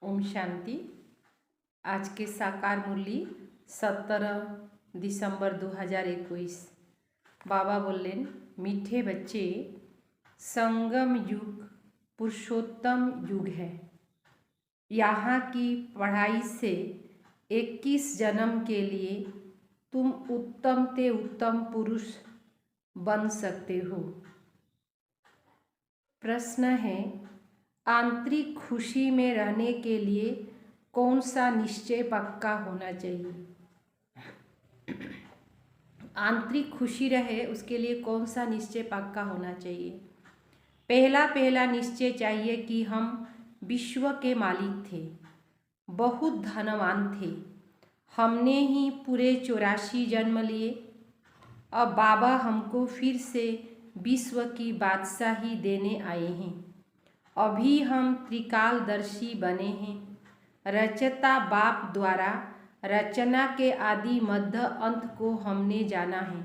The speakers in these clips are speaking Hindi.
ओम शांति। आज के साकार मुरली 17 दिसंबर 2021। बाबा बोलें, मीठे बच्चे, संगम युग पुरुषोत्तम युग है। यहाँ की पढ़ाई से 21 जन्म के लिए तुम उत्तम से उत्तम पुरुष बन सकते हो। प्रश्न है, आंतरिक खुशी में रहने के लिए कौन सा निश्चय पक्का होना चाहिए? आंतरिक खुशी रहे उसके लिए कौन सा निश्चय पक्का होना चाहिए? पहला निश्चय चाहिए कि हम विश्व के मालिक थे, बहुत धनवान थे। हमने ही पूरे 84 जन्म लिए। अब बाबा हमको फिर से विश्व की बादशाही देने आए हैं। अभी हम त्रिकालदर्शी बने हैं। रचता बाप द्वारा रचना के आदि मध्य अंत को हमने जाना है।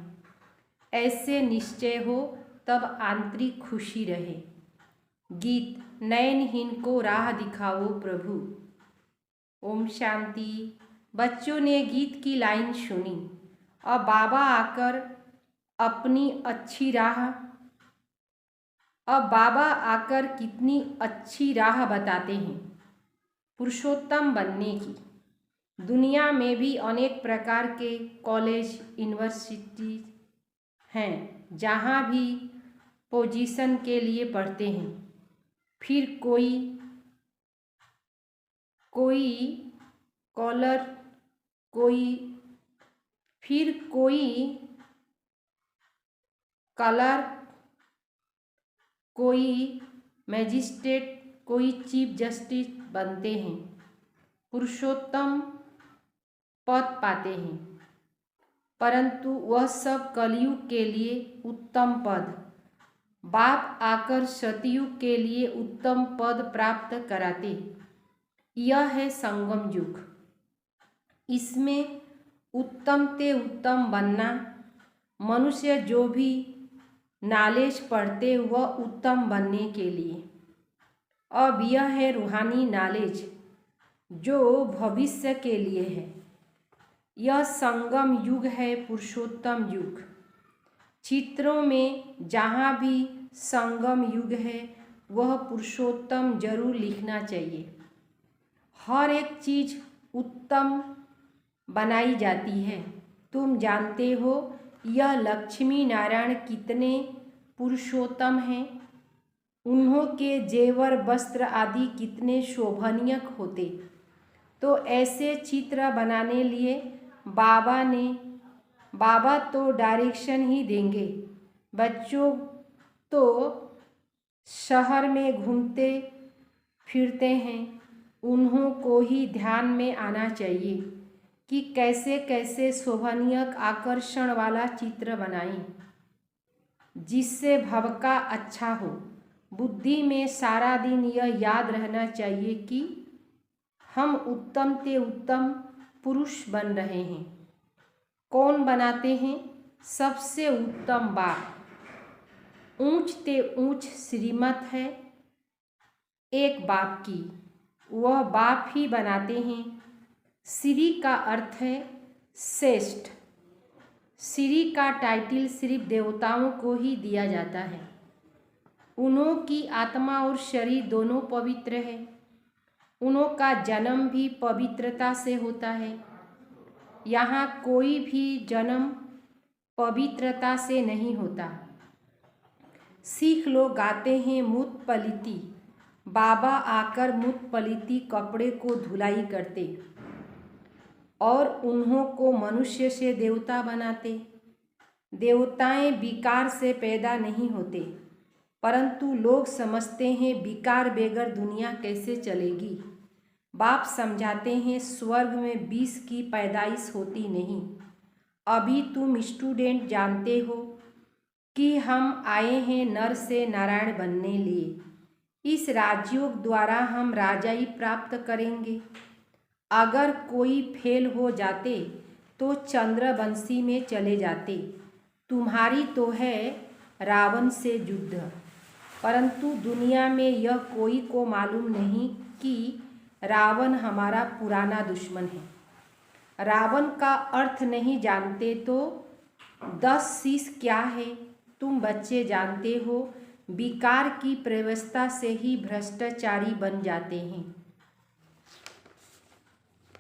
ऐसे निश्चय हो तब आंतरिक खुशी रहे। गीत, नयनहीन को राह दिखाओ प्रभु। ओम शांति। बच्चों ने गीत की लाइन सुनी और बाबा आकर अपनी अच्छी राह अब बाबा आकर कितनी अच्छी राह बताते हैं पुरुषोत्तम बनने की। दुनिया में भी अनेक प्रकार के कॉलेज, यूनिवर्सिटी हैं जहाँ भी पोजीशन के लिए पढ़ते हैं। फिर कोई कॉलर, फिर कोई क्लर्क, कोई मैजिस्ट्रेट, कोई चीफ जस्टिस बनते हैं, पुरुषोत्तम पद पाते हैं। परंतु वह सब कलयुग के लिए उत्तम पद, बाप आकर सतयुग के लिए उत्तम पद प्राप्त कराते। यह है संगम युग। इसमें उत्तम से उत्तम बनना, मनुष्य जो भी नॉलेज पढ़ते वह उत्तम बनने के लिए। अब यह है रूहानी नॉलेज जो भविष्य के लिए है। यह संगम युग है, पुरुषोत्तम युग। चित्रों में जहाँ भी संगम युग है वह पुरुषोत्तम जरूर लिखना चाहिए। हर एक चीज़ उत्तम बनाई जाती है। तुम जानते हो यह लक्ष्मी नारायण कितने पुरुषोत्तम हैं। उन्हों के जेवर, वस्त्र आदि कितने शोभनीय होते। तो ऐसे चित्र बनाने लिए बाबा तो डायरेक्शन ही देंगे। बच्चों तो शहर में घूमते फिरते हैं, उन्हों को ही ध्यान में आना चाहिए कि कैसे कैसे शोभनीय आकर्षण वाला चित्र बनाएं जिससे भव का अच्छा हो। बुद्धि में सारा दिन यह याद रहना चाहिए कि हम उत्तम से उत्तम पुरुष बन रहे हैं। कौन बनाते हैं? सबसे उत्तम बाप। ऊंच ते ऊंच श्रीमत है एक बाप की, वह बाप ही बनाते हैं। श्री का अर्थ है श्रेष्ठ। श्री का टाइटल सिर्फ देवताओं को ही दिया जाता है। उन्हों की आत्मा और शरीर दोनों पवित्र है। उन्हों का जन्म भी पवित्रता से होता है। यहाँ कोई भी जन्म पवित्रता से नहीं होता। सिख लोग गाते हैं मुत पलिती। बाबा आकर मुत पलिती कपड़े को धुलाई करते और उन्हों को मनुष्य से देवता बनाते। देवताएं विकार से पैदा नहीं होते, परंतु लोग समझते हैं विकार बगैर दुनिया कैसे चलेगी। बाप समझाते हैं स्वर्ग में विष की पैदाइश होती नहीं। अभी तुम स्टूडेंट जानते हो कि हम आए हैं नर से नारायण बनने लिए। इस राजयोग द्वारा हम राजाई प्राप्त करेंगे। अगर कोई फेल हो जाते तो चंद्रवंशी में चले जाते। तुम्हारी तो है रावण से युद्ध, परंतु दुनिया में यह कोई को मालूम नहीं कि रावण हमारा पुराना दुश्मन है। रावण का अर्थ नहीं जानते तो 10 शीश क्या है तुम बच्चे जानते हो। विकार की व्यवस्था से ही भ्रष्टाचारी बन जाते हैं।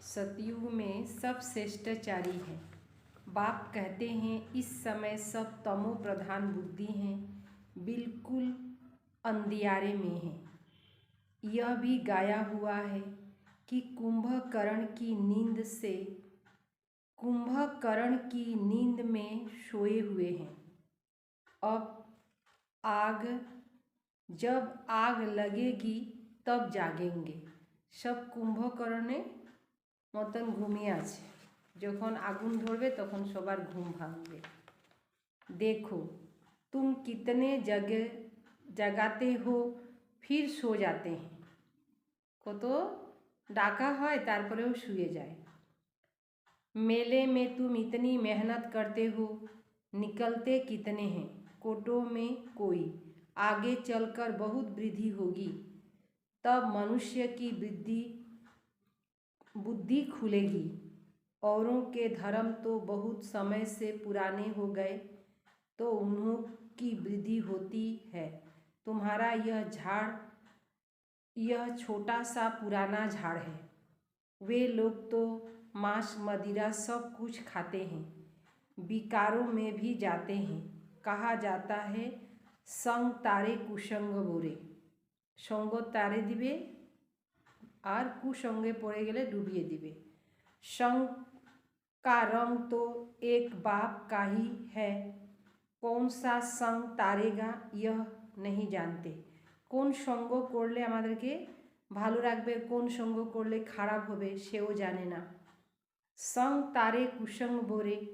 सतयुग में सब श्रेष्ठाचारी है। बाप कहते हैं इस समय सब तमो प्रधान बुद्धि हैं, बिल्कुल अंधियारे में है। यह भी गाया हुआ है कि कुंभकर्ण की नींद में सोए हुए हैं। अब जब आग लगेगी तब जागेंगे। सब कुंभकर्णे मतन घूमिए आछे, जखन आगुन धरबे तखन सबार घूम भांगबे। देखो तुम कितने जगाते हो फिर सो जाते हैं। कतो डाका है तारपरेও शुए जाए। मेले में तुम इतनी मेहनत करते हो, निकलते कितने हैं। कोटों में कोई आगे चलकर बहुत वृद्धि होगी, तब मनुष्य की बुद्धि खुलेगी। औरों के धर्म तो बहुत समय से पुराने हो गए तो उन्हों की वृद्धि होती है। तुम्हारा यह छोटा सा पुराना झाड़ है। वे लोग तो मांस मदिरा सब कुछ खाते हैं, विकारों में भी जाते हैं। कहा जाता है संग तारे कुसंग बोरे, संग तारे दिबे और कुसंगे पड़े गेले डूबिए दिबे। संग का रंग तो एक बाप का ही है, कौन सा संग तारेगा यह नहीं जानते। कौन संग करले आमादेरके भालो राखबे, कौन संग करले खराब होबे सेও जाने ना। संग तारे कुसंग बोरे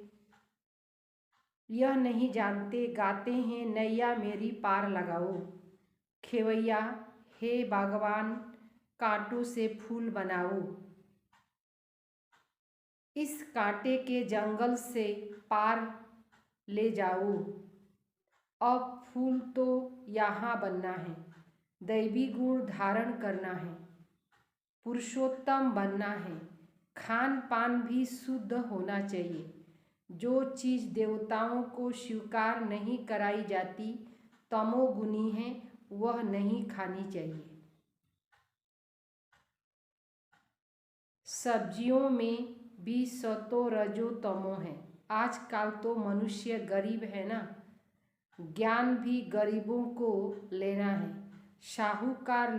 यह नहीं जानते, गाते हैं नैया मेरी पार लगाओ। खेवैया हे भगवान कांटों से फूल बनाओ, इस कांटे के जंगल से पार ले जाओ। अब फूल तो यहाँ बनना है, दैवी गुण धारण करना है, पुरुषोत्तम बनना है, खान पान भी शुद्ध होना चाहिए। जो चीज़ देवताओं को स्वीकार नहीं कराई जाती, तमोगुणी है, वह नहीं खानी चाहिए। सब्जियों में भी सतो रजो तमो है। आजकल तो मनुष्य गरीब है ना, ज्ञान भी गरीबों को लेना है। साहूकार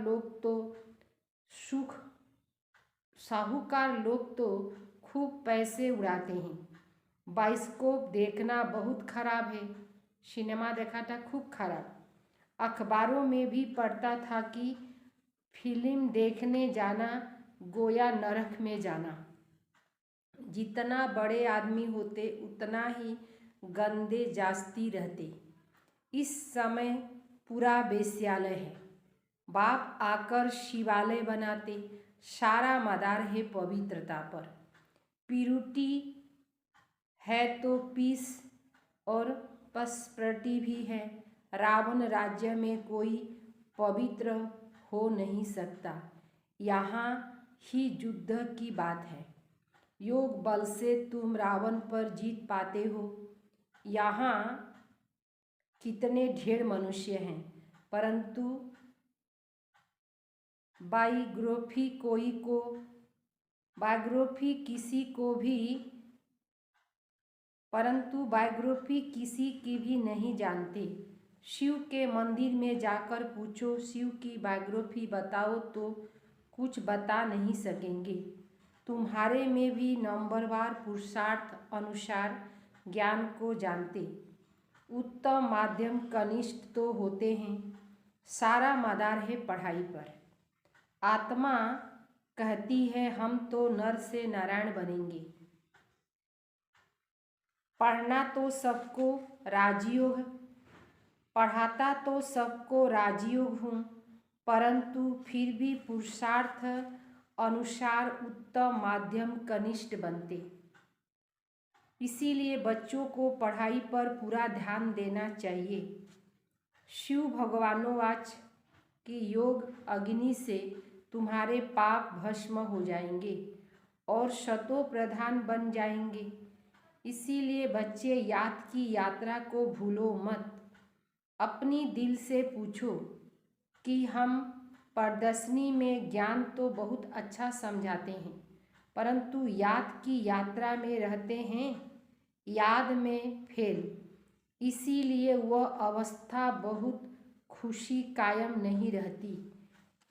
लोग तो खूब पैसे उड़ाते हैं। बाइस्कोप देखना बहुत खराब है, सिनेमा देखाटा खूब खराब। अखबारों में भी पढ़ता था कि फिल्म देखने जाना गोया नरक में जाना। जितना बड़े आदमी होते उतना ही गंदे जास्ती रहते। इस समय पूरा वेश्यालय है। बाप आकर शिवालय बनाते, सारा मदार है पवित्रता पर। प्यूरिटी है तो पीस और प्रॉस्पेरिटी भी है। रावण राज्य में कोई पवित्र हो नहीं सकता। यहाँ ही युद्ध की बात है। योग बल से तुम रावण पर जीत पाते हो। यहाँ कितने ढेर मनुष्य हैं, परंतु बायोग्राफी किसी की भी नहीं जानते। शिव के मंदिर में जाकर पूछो शिव की बायोग्राफी बताओ तो कुछ बता नहीं सकेंगे। तुम्हारे में भी नंबरवार पुरुषार्थ अनुसार ज्ञान को जानते। उत्तम माध्यम कनिष्ठ तो होते हैं। सारा मदार है पढ़ाई पर। आत्मा कहती है हम तो नर से नारायण बनेंगे। पढ़ाता तो सबको राजयोग हूँ, परंतु फिर भी पुरुषार्थ अनुसार उत्तम माध्यम कनिष्ठ बनते। इसीलिए बच्चों को पढ़ाई पर पूरा ध्यान देना चाहिए। शिव भगवानोवाच कि योग अग्नि से तुम्हारे पाप भस्म हो जाएंगे और शतो प्रधान बन जाएंगे। इसीलिए बच्चे याद की यात्रा को भूलो मत। अपनी दिल से पूछो कि हम प्रदर्शनी में ज्ञान तो बहुत अच्छा समझाते हैं, परंतु याद की यात्रा में रहते हैं याद में फेल। इसीलिए वह अवस्था बहुत खुशी कायम नहीं रहती।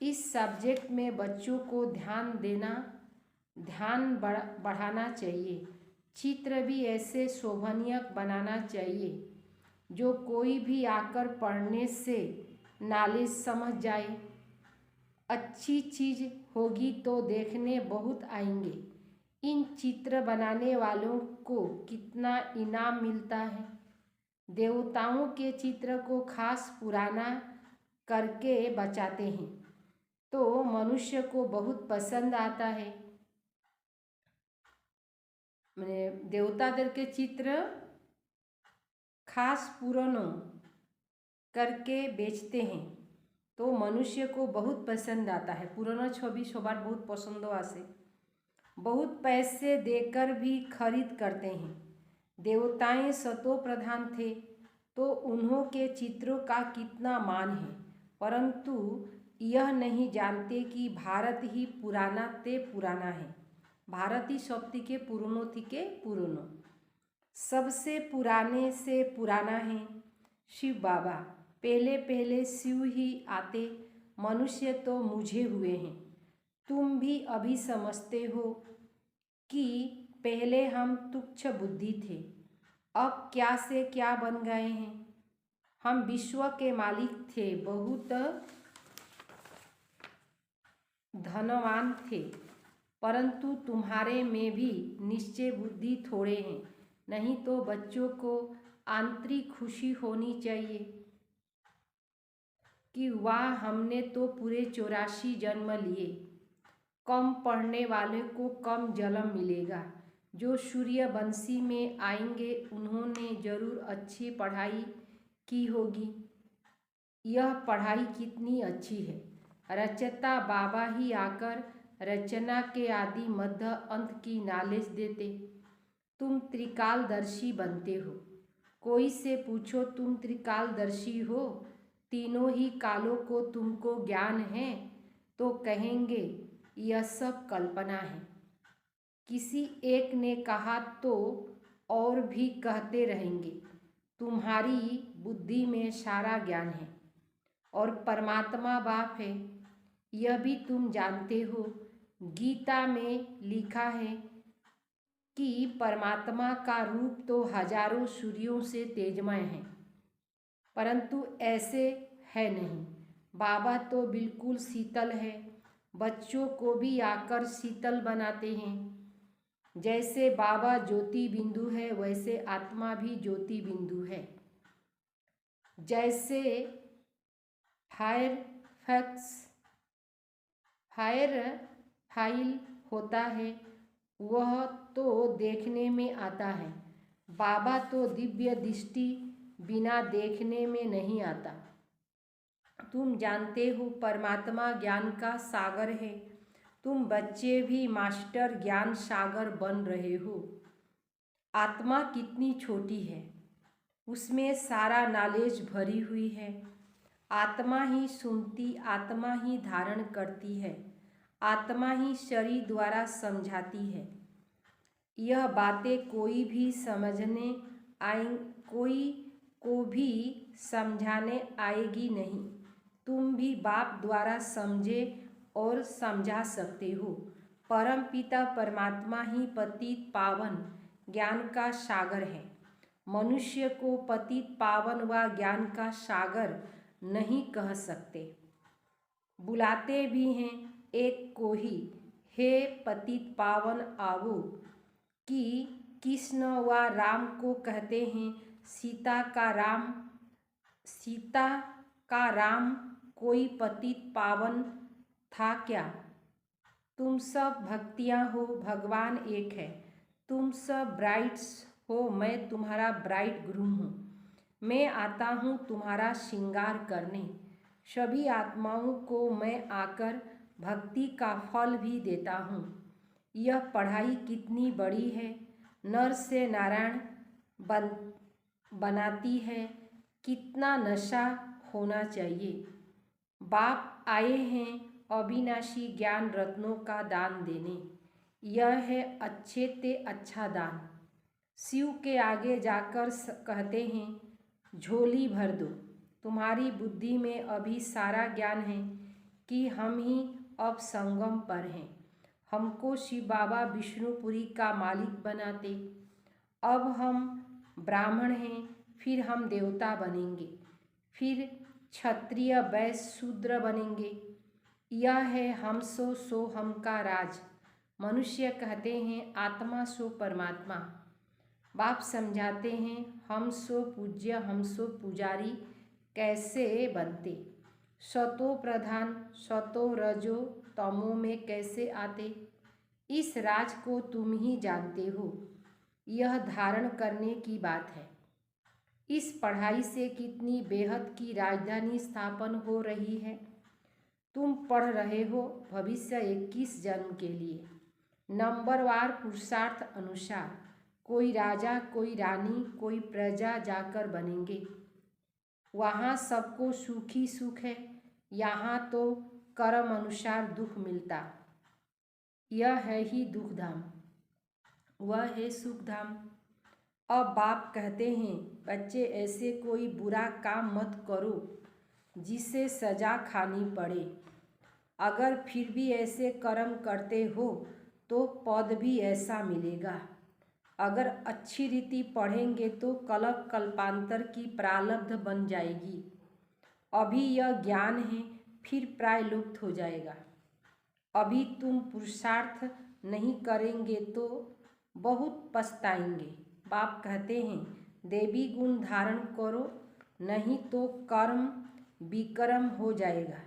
इस सब्जेक्ट में बच्चों को ध्यान बढ़ाना चाहिए। चित्र भी ऐसे शोभनीय बनाना चाहिए जो कोई भी आकर पढ़ने से नॉलेज समझ जाए। अच्छी चीज़ होगी तो देखने बहुत आएंगे। इन चित्र बनाने वालों को कितना इनाम मिलता है। देवताओं के चित्र को खास पुराना करके बचाते हैं तो मनुष्य को बहुत पसंद आता है। मैंने देवतादर के चित्र खास पुरानो करके बेचते हैं तो मनुष्य को बहुत पसंद आता है। पुराना छवि सबार बहुत पसंद आसे, बहुत पैसे देकर भी खरीद करते हैं। देवताएं सतो प्रधान थे तो उन्हों के चित्रों का कितना मान है, परंतु यह नहीं जानते कि भारत ही पुराना ते पुराना है। भारत ही शक्ति के पुरानो थी के पुरानो, सबसे पुराने से पुराना है शिव बाबा। पहले पहले शिव ही आते, मनुष्य तो मुझे हुए हैं। तुम भी अभी समझते हो कि पहले हम तुच्छ बुद्धि थे, अब क्या से क्या बन गए हैं। हम विश्व के मालिक थे, बहुत धनवान थे, परंतु तुम्हारे में भी निश्चय बुद्धि थोड़े हैं। नहीं तो बच्चों को आंतरिक खुशी होनी चाहिए कि वाह हमने तो पूरे 84 जन्म लिए। कम पढ़ने वाले को कम जन्म मिलेगा। जो सूर्यवंशी में आएंगे उन्होंने जरूर अच्छी पढ़ाई की होगी। यह पढ़ाई कितनी अच्छी है। रचता बाबा ही आकर रचना के आदि मध्य अंत की नॉलेज देते। तुम त्रिकालदर्शी बनते हो। कोई से पूछो तुम त्रिकालदर्शी हो, तीनों ही कालों को तुमको ज्ञान है, तो कहेंगे यह सब कल्पना है। किसी एक ने कहा तो और भी कहते रहेंगे। तुम्हारी बुद्धि में सारा ज्ञान है और परमात्मा बाप है, यह भी तुम जानते हो। गीता में लिखा है कि परमात्मा का रूप तो हजारों सूर्यों से तेजमय है, परंतु ऐसे है नहीं। बाबा तो बिल्कुल शीतल है, बच्चों को भी आकर शीतल बनाते हैं। जैसे बाबा ज्योति बिंदु है वैसे आत्मा भी ज्योति बिंदु है। जैसे फायर फाइल होता है वह तो देखने में आता है, बाबा तो दिव्य दृष्टि बिना देखने में नहीं आता। तुम जानते हो परमात्मा ज्ञान का सागर है, तुम बच्चे भी मास्टर ज्ञान सागर बन रहे हो। आत्मा कितनी छोटी है, उसमें सारा नॉलेज भरी हुई है। आत्मा ही सुनती, आत्मा ही धारण करती है, आत्मा ही शरीर द्वारा समझाती है। यह बातें कोई को भी समझाने आएगी नहीं। तुम भी बाप द्वारा समझे और समझा सकते हो। परम पिता परमात्मा ही पतित पावन ज्ञान का सागर है। मनुष्य को पतित पावन व ज्ञान का सागर नहीं कह सकते। बुलाते भी हैं एक को ही, हे पतित पावन आवो। कि कृष्ण व राम को कहते हैं सीता का राम कोई पतित पावन था क्या। तुम सब भक्तियाँ हो, भगवान एक है। तुम सब ब्राइड्स हो, मैं तुम्हारा ब्राइड ग्रूम हूँ। मैं आता हूँ तुम्हारा श्रृंगार करने। सभी आत्माओं को मैं आकर भक्ति का फल भी देता हूँ। यह पढ़ाई कितनी बड़ी है, नर से नारायण बनाती है, कितना नशा होना चाहिए। बाप आए हैं अविनाशी ज्ञान रत्नों का दान देने, यह है अच्छे ते अच्छा दान। शिव के आगे जाकर कहते हैं झोली भर दो, तुम्हारी बुद्धि में अभी सारा ज्ञान है कि हम ही अब संगम पर हैं। हमको शिव बाबा विष्णुपुरी का मालिक बनाते, अब हम ब्राह्मण हैं, फिर हम देवता बनेंगे, फिर क्षत्रिय वैश्य शूद्र बनेंगे। यह है हम सो हम का राज। मनुष्य कहते हैं आत्मा सो परमात्मा। बाप समझाते हैं हम सो पूज्य हम सो पुजारी कैसे बनते, सतो प्रधान सतो रजो तमो में कैसे आते। इस राज को तुम ही जानते हो, यह धारण करने की बात है। इस पढ़ाई से कितनी बेहद की राजधानी स्थापन हो रही है। तुम पढ़ रहे हो भविष्य 21 जन्म के लिए, नंबरवार पुरुषार्थ अनुसार। कोई राजा, कोई रानी, कोई प्रजा जाकर बनेंगे। वहाँ सबको सुख ही सुख है, यहाँ तो कर्म अनुसार दुख मिलता। यह है ही दुख धाम, वह है सुख धाम। अब बाप कहते हैं बच्चे ऐसे कोई बुरा काम मत करो जिसे सजा खानी पड़े। अगर फिर भी ऐसे कर्म करते हो तो पद भी ऐसा मिलेगा। अगर अच्छी रीति पढ़ेंगे तो कल्प कल्पांतर की प्रारब्ध बन जाएगी। अभी यह ज्ञान है, फिर प्राय लुप्त हो जाएगा। अभी तुम पुरुषार्थ नहीं करेंगे तो बहुत पछताएंगे। बाप कहते हैं देवी गुण धारण करो, नहीं तो कर्म विकर्म हो जाएगा।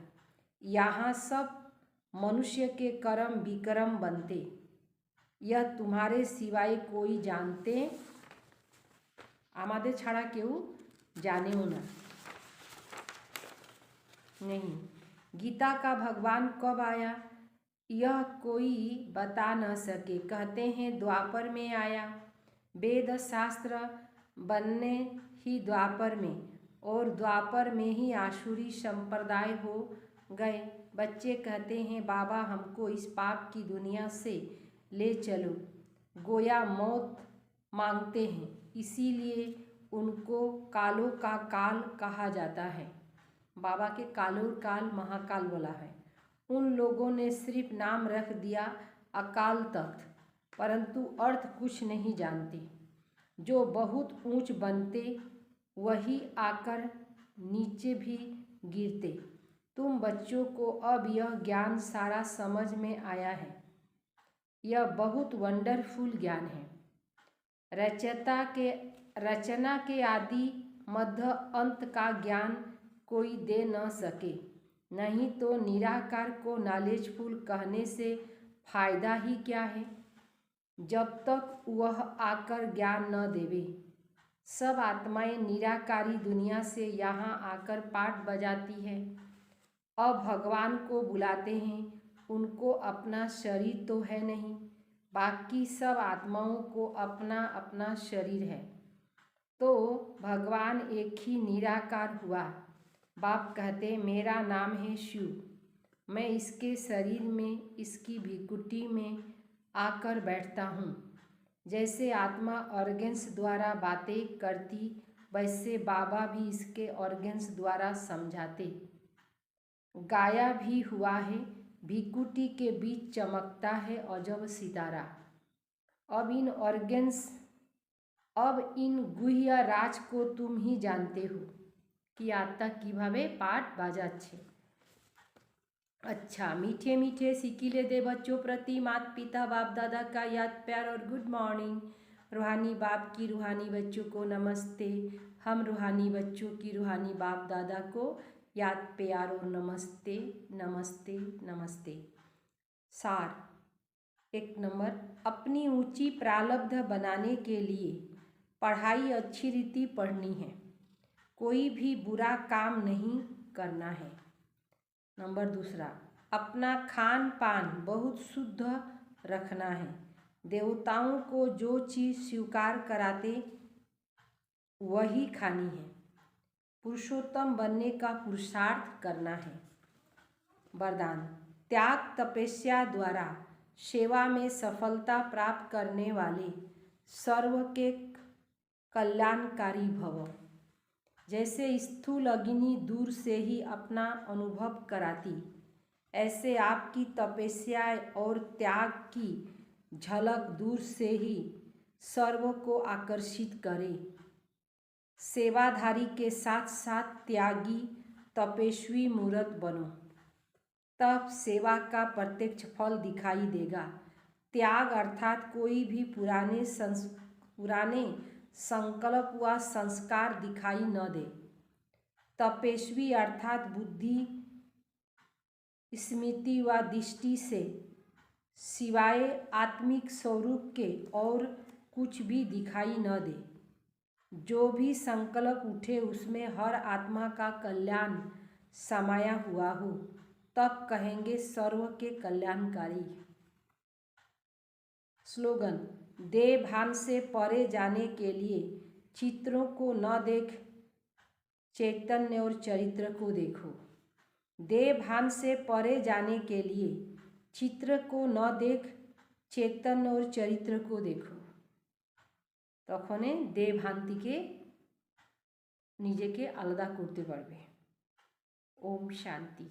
यहाँ सब मनुष्य के कर्म विकर्म बनते, यह तुम्हारे सिवाय कोई जानते आमादे छाड़ा केउ जानेও ना नहीं। गीता का भगवान कब आया यह कोई बता न सके। कहते हैं द्वापर में आया। वेद शास्त्र बनने ही द्वापर में, और द्वापर में ही आसुरी संप्रदाय हो गए। बच्चे कहते हैं बाबा हमको इस पाप की दुनिया से ले चलो। गोया मौत मांगते हैं, इसीलिए उनको कालों का काल कहा जाता है। बाबा के कालों काल महाकाल बोला है। उन लोगों ने सिर्फ नाम रख दिया अकाल तख्त, परंतु अर्थ कुछ नहीं जानते। जो बहुत ऊंच बनते वही आकर नीचे भी गिरते। तुम बच्चों को अब यह ज्ञान सारा समझ में आया है। यह बहुत वंडरफुल ज्ञान है। रचना के आदि मध्य अंत का ज्ञान कोई दे न सके। नहीं तो निराकार को नॉलेजफुल कहने से फायदा ही क्या है, जब तक वह आकर ज्ञान न देवे। सब आत्माएं निराकारी दुनिया से यहाँ आकर पाठ बजाती है। अब भगवान को बुलाते हैं, उनको अपना शरीर तो है नहीं, बाकी सब आत्माओं को अपना अपना शरीर है। तो भगवान एक ही निराकार हुआ। बाप कहते मेरा नाम है शिव, मैं इसके शरीर में, इसकी भृकुटी में आकर बैठता हूँ। जैसे आत्मा ऑर्गन्स द्वारा बातें करती, वैसे बाबा भी इसके ऑर्गन्स द्वारा समझाते। गाया भी हुआ है, भृकुटी के बीच चमकता है अजब सितारा। अब इन गुह्य राज को तुम ही जानते हो कि आत्मा किभाबे पाठ बाजाच्छे। अच्छा, मीठे मीठे सिकिले दे बच्चों प्रति माता पिता बाप दादा का याद प्यार और गुड मॉर्निंग। रूहानी बाप की रूहानी बच्चों को नमस्ते। हम रूहानी बच्चों की रूहानी बाप दादा को याद प्यार और नमस्ते नमस्ते नमस्ते। सार 1 नंबर, अपनी ऊंची प्रारब्ध बनाने के लिए पढ़ाई अच्छी रीति पढ़नी है, कोई भी बुरा काम नहीं करना है। नंबर 2, अपना खान पान बहुत शुद्ध रखना है। देवताओं को जो चीज़ स्वीकार कराते वही खानी है। पुरुषोत्तम बनने का पुरुषार्थ करना है। वरदान: त्याग तपस्या द्वारा सेवा में सफलता प्राप्त करने वाले सर्व के कल्याणकारी भव। जैसे स्थूल अग्नि दूर से ही अपना अनुभव कराती, ऐसे आपकी तपस्या और त्याग की झलक दूर से ही सर्व को आकर्षित करे। सेवाधारी के साथ साथ त्यागी तपस्वी मूर्त बनो, तब सेवा का प्रत्यक्ष फल दिखाई देगा। त्याग अर्थात कोई भी पुराने संकल्प व संस्कार दिखाई न दे। तपस्वी अर्थात बुद्धि, स्मृति व दृष्टि से सिवाय आत्मिक स्वरूप के और कुछ भी दिखाई न दे। जो भी संकल्प उठे उसमें हर आत्मा का कल्याण समाया हुआ हो, तब कहेंगे सर्व के कल्याणकारी। स्लोगन: देह भान से परे जाने के लिए चित्रों को न देख चैतन्य और चरित्र को देखो। देह भान से परे जाने के लिए चित्र को न देख चैतन्य और चरित्र को देखो। তখনে দেহ ভান্তিকে নিজেকে আলাদা করতে পারবে। ওম শান্তি।